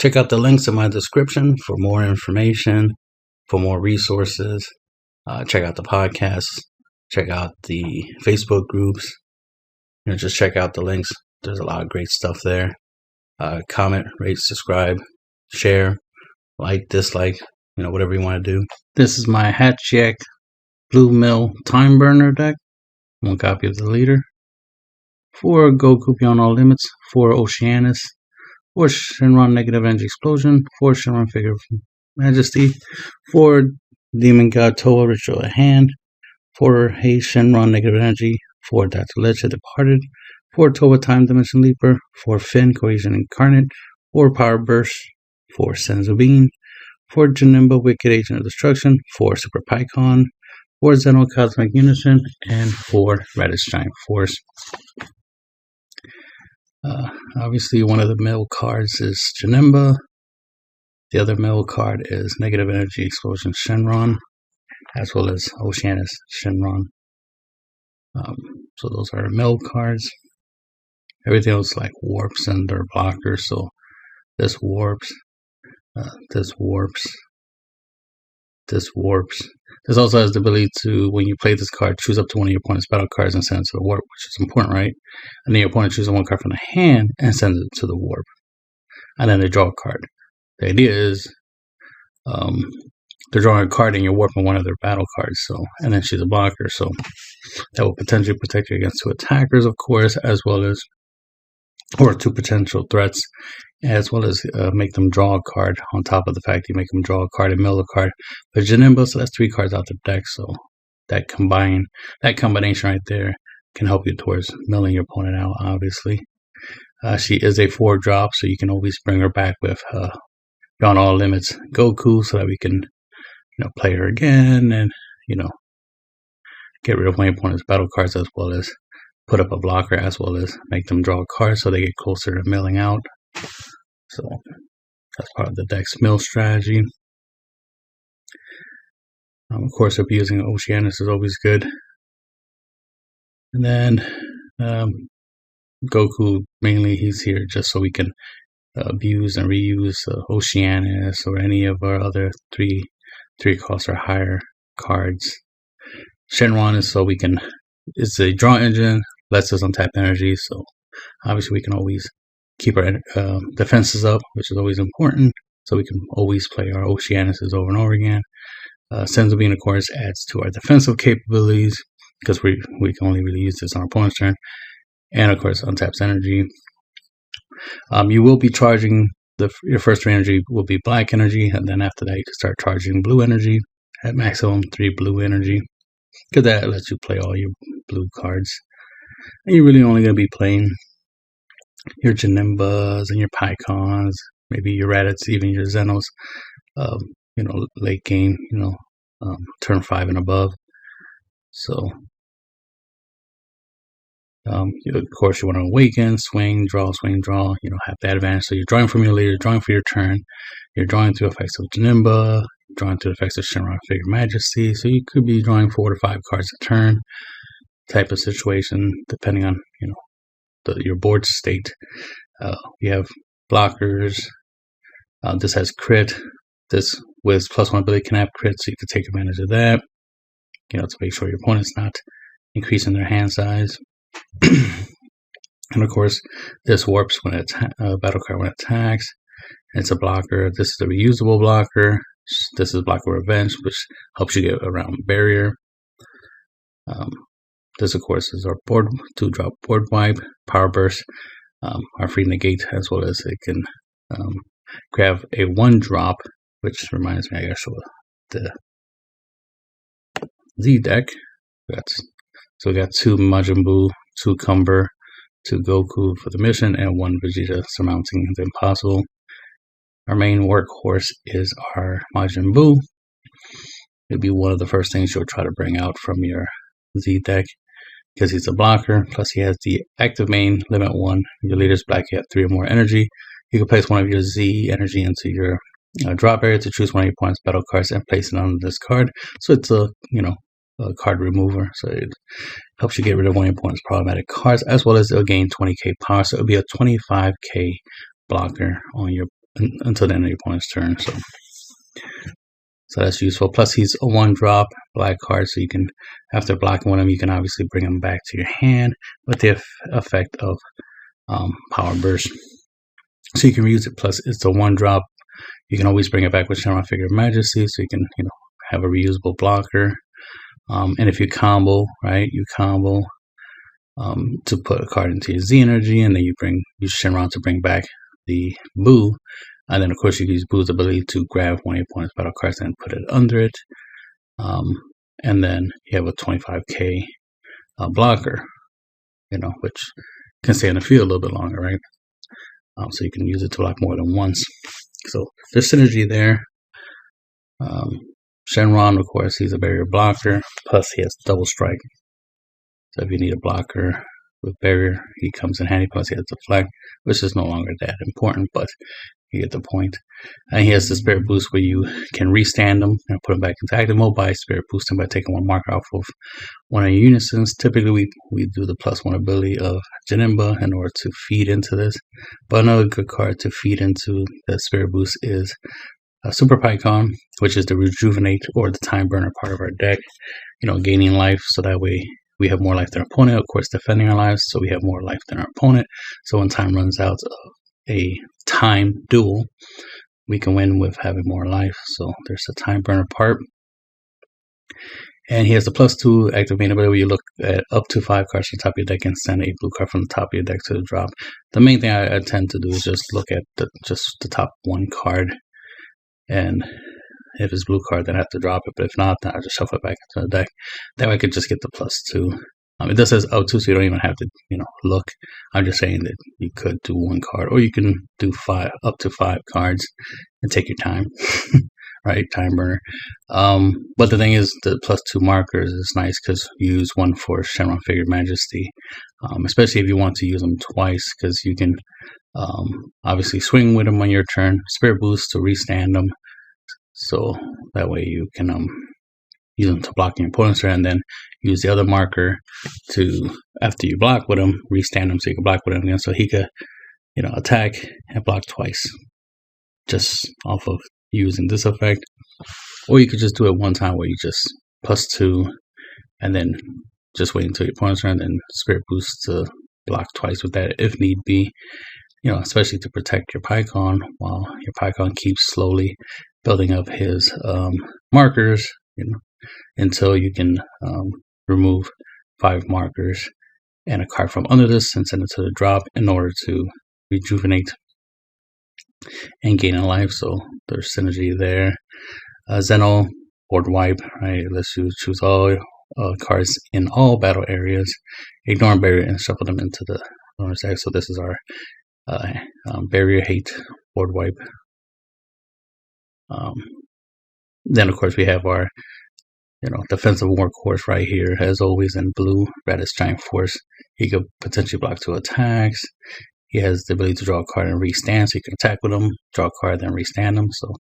Check out the links in my description for more information, for more resources. Check out the podcast. Check out the Facebook groups. Just check out the links. There's a lot of great stuff there. Comment, rate, subscribe, share, like, dislike, whatever you want to do. This is my Hatchhyack Blue Mill Time Burner deck. 1 copy of the leader. 4 Goku Beyond All Limits. 4 Oceanus. 4 Shenron Negative Energy Explosion. 4 Shenron Figure of Majesty. 4 Demon God Toa Ritual at Hand. 4 Hey Shenron Negative Energy. 4 Dr. Leche Departed. 4 Toa Time Dimension Leaper. 4 Finn Cohesion Incarnate. 4 Power Burst. 4 Senzu Bean. 4 Janemba Wicked Agent of Destruction. 4 Super Pycon. 4 Zeno Cosmic Unison. And 4 Radish Giant Force. Obviously, one of the mill cards is Janemba. The other mill card is Negative Energy Explosion Shenron, as well as Oceanus Shenron. So those are mill cards. Everything else like warps and their blockers. So this warps, this warps, this warps. This also has the ability to, when you play this card, choose up to one of your opponent's battle cards and send it to the warp, which is important, right? And then your opponent chooses one card from the hand and sends it to the warp. And then they draw a card. The idea is they're drawing a card and you're warping one of their battle cards. So, and then she's a blocker. So that will potentially protect you against 2 attackers, of course, as well as, or 2 potential threats, as well as make them draw a card on top of the fact you make them draw a card and mill a card. But Janemba, so that's 3 cards out the deck. So that combination right there can help you towards milling your opponent out, obviously. She is a 4-drop, so you can always bring her back with Beyond All Limits Goku, so that we can play her again and get rid of my opponent's battle cards, as well as put up a blocker, as well as make them draw a card so they get closer to milling out. So that's part of the deck's mill strategy. Of course, abusing Oceanus is always good. And then Goku, mainly he's here just so we can abuse and reuse Oceanus or any of our other 3 cost or higher cards. Shenron is so we can, it's a draw engine, lets us untap energy, so obviously we can always keep our defenses up, which is always important, so we can always play our Oceanuses over and over again. Senzu Bean, of course, adds to our defensive capabilities, because we can only really use this on our opponent's turn. And of course, untaps energy. You will be charging, your first 3 energy will be black energy, and then after that you can start charging blue energy at maximum 3 blue energy, because that lets you play all your blue cards. And you're really only going to be playing your Janembas and your Pycons, maybe your Raditz, even your Zenos, late game, turn 5 and above. So of course, you want to awaken, swing, draw, have that advantage. So you're drawing from your leader, drawing for your turn, you're drawing through effects of Janemba, drawing through effects of Shenron Figure Majesty. So you could be drawing 4 to 5 cards a turn, type of situation, depending on your board state. We have blockers. This has crit. This with +1 ability can have crit, so you can take advantage of that. To make sure your opponent's not increasing their hand size. And of course, this warps when battle card when it attacks. It's a blocker. This is a reusable blocker. This is Blocker Revenge, which helps you get around barrier. This, of course, is our 2-drop board wipe. Power Burst, our free negate, as well as it can grab a 1-drop, which reminds me, I gotta show the Z deck. So we got 2 Majin Buu, 2 Cumber, 2 Goku for the mission, and 1 Vegeta surmounting the impossible. Our main workhorse is our Majin Buu. It'll be one of the first things you'll try to bring out from your Z deck, because he's a blocker, plus he has the active main, limit 1. Your leader's black, you have 3 or more energy. You can place one of your Z energy into your drop area to choose one of your opponent's battle cards and place it on this card. So it's a card remover, so it helps you get rid of one of your opponent's problematic cards, as well as it'll gain 20k power, so it'll be a 25k blocker on your until the end of your opponent's turn. So that's useful. Plus, he's a 1-drop black card, so you can, after blocking one of them, you can obviously bring him back to your hand with the effect of Power Burst. So you can reuse it. Plus, it's a 1-drop. You can always bring it back with Shenron Figure of Majesty, so you can, have a reusable blocker. And if you combo, right, to put a card into your Z energy, and then you use Shenron to bring back the Boo. And then, of course, you can use Boo's ability to grab one of your opponent's battle cards and put it under it. And then you have a 25k blocker, which can stay in the field a little bit longer, right? So you can use it to block more than once. So there's synergy there. Shenron, of course, he's a barrier blocker. Plus, he has double strike. So if you need a blocker with barrier, he comes in handy. Plus, he has deflect, which is no longer that important, but you get the point. And he has the Spirit Boost where you can restand him and put him back into active mode by Spirit Boosting by taking one marker off of one of your unisons. Typically, we do the +1 ability of Janemba in order to feed into this. But another good card to feed into the Spirit Boost is Super Pycon, which is the Rejuvenate or the Time Burner part of our deck. Gaining life, so that way we have more life than our opponent. Of course, defending our lives, so we have more life than our opponent. So when time runs out of a time duel, we can win with having more life. So there's the Time Burner part. And he has the +2 activating ability where you look at up to 5 cards from the top of your deck and send a blue card from the top of your deck to the drop. The main thing I tend to do is just look at just the top 1 card. And if it's blue card, then I have to drop it. But if not, then I just shuffle it back into the deck. That way I could just get the +2. It does says up to, so you don't even have to, look. I'm just saying that you could do 1 card, or you can do up to 5 cards and take your time, right? Time burner. But the thing is, the +2 markers is nice because you use one for Shenron Figure of Majesty, especially if you want to use them twice, because you can obviously swing with them on your turn, Spirit Boost to restand them. So that way you can use them to block your opponent's turn, and then use the other marker to, after you block with him, restand him so you can block with him again, so he could, attack and block twice, just off of using this effect. Or you could just do it one time where you just +2, and then just wait until your opponent's turn, and then Spirit Boost to block twice with that if need be. Especially to protect your Pycon while your Pycon keeps slowly building up his markers, until you can remove 5 markers and a card from under this and send it to the drop in order to rejuvenate and gain a life. So there's synergy there. Zeno, board wipe, right? Let's choose all cards in all battle areas, ignore barrier, and shuffle them into the owner's deck. So this is our barrier hate board wipe. Then of course we have our defensive workhorse right here, as always in blue. Raditz Giant Force. He could potentially block 2 attacks. He has the ability to draw a card and restand, so you can attack with him, draw a card, then restand him. So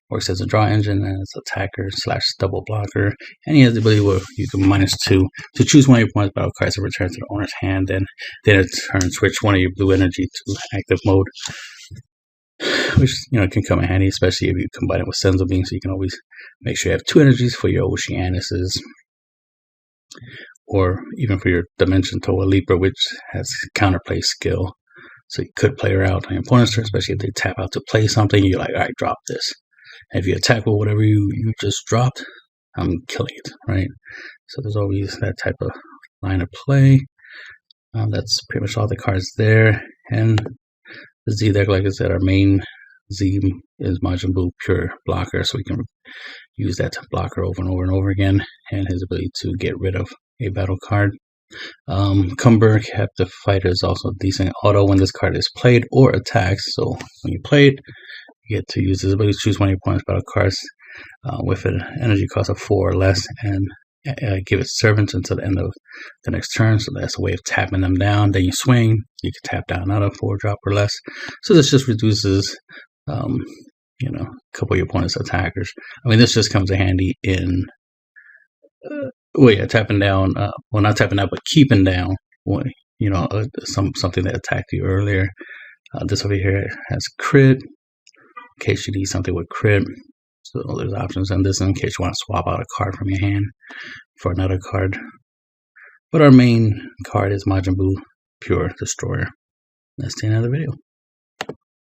works as a draw engine and as attacker / double blocker. And he has the ability where you can -2 to choose one of your opponent's battle cards and return to the owner's hand, and then in turn switch one of your blue energy to active mode, which can come in handy, especially if you combine it with Senzo Beam, so you can always make sure you have 2 energies for your Oceanuses, or even for your Dimension Toa Leaper, which has counterplay skill. So you could play her out on your opponent's turn, especially if they tap out to play something. You're like, all right, drop this. And if you attack with whatever you just dropped, I'm killing it, right? So there's always that type of line of play. That's pretty much all the cards there. And the Z deck, like I said, our main Z is Majin Buu Pure Blocker, so we can use that to blocker over and over and over again, and his ability to get rid of a battle card. Cumber, Captive Fighter is also decent auto when this card is played or attacked. So when you play it, you get to use this ability to choose one of your opponent's battle cards with an energy cost of 4 or less, and give it servants until the end of the next turn. So that's a way of tapping them down. Then you swing, you can tap down another 4-drop or less. So this just reduces a couple of your opponent's attackers. I mean, this just comes in handy in tapping down, well, not tapping down, but keeping down, something that attacked you earlier. This over here has crit, case you need something with crit. So there's options on this in case you want to swap out a card from your hand for another card. But our main card is Majin Buu Pure Destroyer. That's the end of the video.